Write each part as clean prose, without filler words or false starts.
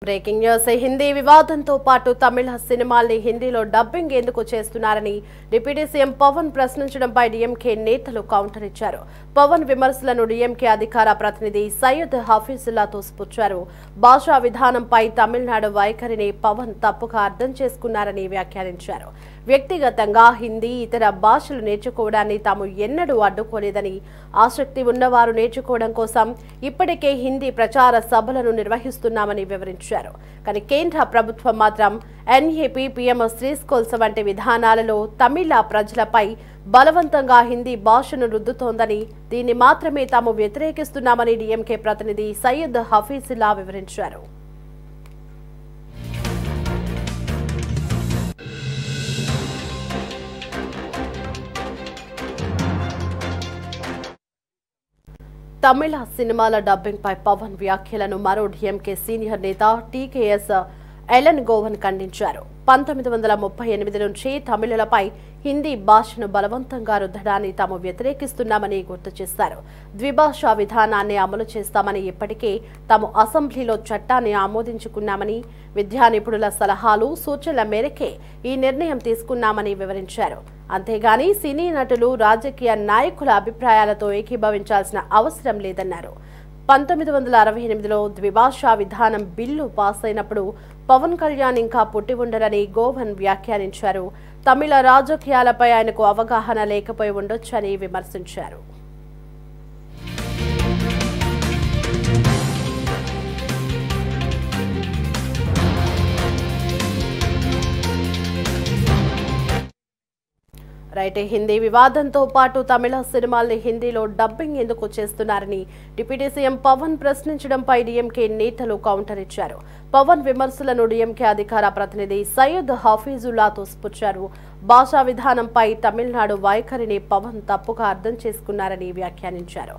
Breaking news Hindi వివాదంతో పాటు తమిళ సినిమాల్ని హిందీలో డబ్బింగ్ ఎందుకు చేస్తున్నారని డిప్యూటీ సీఎం పవన్ ప్రశ్నించడంపై డీఎంకే నేతలు కౌంటర్ ఇచ్చారు. పవన్ విమర్శలను డీఎంకే అధికార ప్రతినిధి సయ్యద్ హఫీజుల్లా తోసిపుచ్చారు. భాషా విధానంపై తమిళనాడు వైఖరిని పవన్ తప్పుగా అర్థం చేసుకున్నారని వ్యాఖ్యానించారు. వ్యక్తిగతంగా హిందీ ఇతర భాషలు నేర్చుకోవడాన్ని తాము ఎన్నడూ అడ్డుకోలేదని, ఆసక్తి ఉన్నవారు నేర్చుకోవడం కోసం ఇప్పటికే హిందీ ప్రచార సభలను నిర్వహిస్తున్నామని వివరించారు. కానీ కేంద్ర ప్రభుత్వం మాత్రం ఎన్ఏపీ, పీఎంఎస్ స్కూల్స్ వంటి విధానాలలో తమిళ ప్రజలపై బలవంతంగా హిందీ భాషను రుద్దుతోందని, దీన్ని మాత్రమే తాము వ్యతిరేకిస్తున్నామని డీఎంకే ప్రతినిధి సయ్యద్ హఫీజుల్లా వివరించారు. తమిళ సినిమాల డబ్బింగ్ పై పవన్ వ్యాఖ్యలను మరో డీఎంకే సీనియర్ నేత టీకేఎస్ ఎలన్ గోవన్ ఖండించారు. 1938 నుంచి తమిళులపై హిందీ భాషను బలవంతంగా రుద్దడాన్ని తాము వ్యతిరేకిస్తున్నామని గుర్తు చేశారు. ద్విభాషా విధానాన్ని అమలు చేస్తామని, ఇప్పటికే తాము అసెంబ్లీలో చట్టాన్ని ఆమోదించుకున్నామని, విద్యా నిపుణుల సలహాలు, సూచనల మేరకే ఈ నిర్ణయం తీసుకున్నామని వివరించారు. అంతేగాని సినీ నటులు, రాజకీయ నాయకుల అభిప్రాయాలతో ఏకీభవించాల్సిన అవసరం లేదన్నారు. 1968లో ద్విభాషా విధానం బిల్లు పాస్ అయినప్పుడు పవన్ కళ్యాణ్ ఇంకా పుట్టి ఉండరని గోవన్ వ్యాఖ్యానించారు. తమిళ రాజకీయాలపై ఆయనకు అవగాహన లేకపోయి ఉండొచ్చని విమర్శించారు. హిందీ వివాదంతో పాటు తమిళ సినిమాల్ని హిందీలో డబ్బింగ్ ఎందుకు చేస్తున్నారని డిప్యూటీ సీఎం పవన్ ప్రశ్నించడంపై డీఎంకే నేతలు కౌంటర్ ఇచ్చారు. పవన్ విమర్శలను డీఎంకే అధికార ప్రతినిధి సయ్యద్ హఫీజుల్లా తోసిపుచ్చారు. భాషా విధానంపై తమిళనాడు వైఖరిని పవన్ తప్పుగా అర్థం చేసుకున్నారని వ్యాఖ్యానించారు.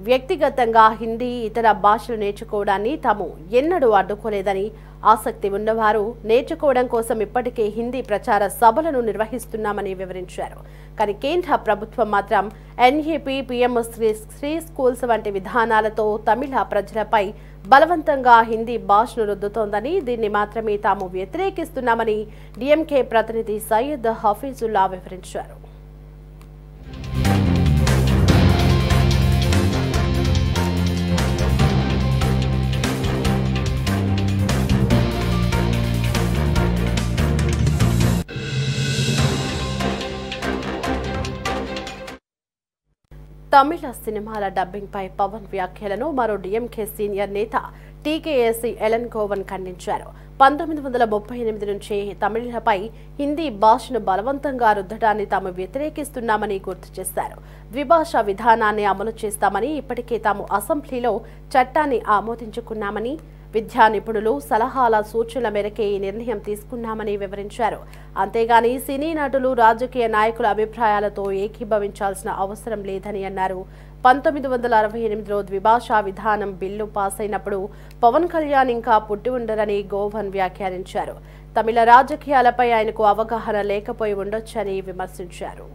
వ్యక్తిగతంగా హిందీ ఇతర భాషలు నేర్చుకోవడాన్ని తాము ఎన్నడూ అడ్డుకోలేదని, ఆసక్తి ఉన్నవారు నేర్చుకోవడం కోసం ఇప్పటికే హిందీ ప్రచార సభలను నిర్వహిస్తున్నామని వివరించారు. కానీ కేంద్ర ప్రభుత్వం మాత్రం ఎన్ఏపీ, పీఎంఎస్ స్కూల్స్ వంటి విధానాలతో తమిళ ప్రజలపై బలవంతంగా హిందీ భాషను రుద్దుతోందని, దీన్ని మాత్రమే తాము వ్యతిరేకిస్తున్నామని డీఎంకే ప్రతినిధి సయ్యద్ హఫీజుల్లా వివరించారు. తమిళ సినిమాల డబ్బింగ్ పై పవన్ వ్యాఖ్యలను మరో డీఎంకే సీనియర్ నేత టీకేఎస్ ఎలన్ గోవన్ ఖండించారు. 1938 నుంచి తమిళులపై హిందీ భాషను బలవంతంగా రుద్దడాన్ని తాము వ్యతిరేకిస్తున్నామని గుర్తు చేశారు. ద్విభాషా విధానాన్ని అమలు చేస్తామని, ఇప్పటికే తాము అసెంబ్లీలో చట్టాన్ని ఆమోదించుకున్నామని, విద్యా నిపుణులు సలహాల, సూచనల మేరకే ఈ నిర్ణయం తీసుకున్నామని వివరించారు. అంతేగాని సినీ నటులు, రాజకీయ నాయకుల అభిప్రాయాలతో ఏకీభవించాల్సిన అవసరం లేదని అన్నారు. 1968లో ద్విభాషా విధానం బిల్లు పాస్ అయినప్పుడు పవన్ కళ్యాణ్ ఇంకా పుట్టి ఉండరని గోవన్ వ్యాఖ్యానించారు. తమిళ రాజకీయాలపై ఆయనకు అవగాహన లేకపోయి ఉండొచ్చని విమర్శించారు.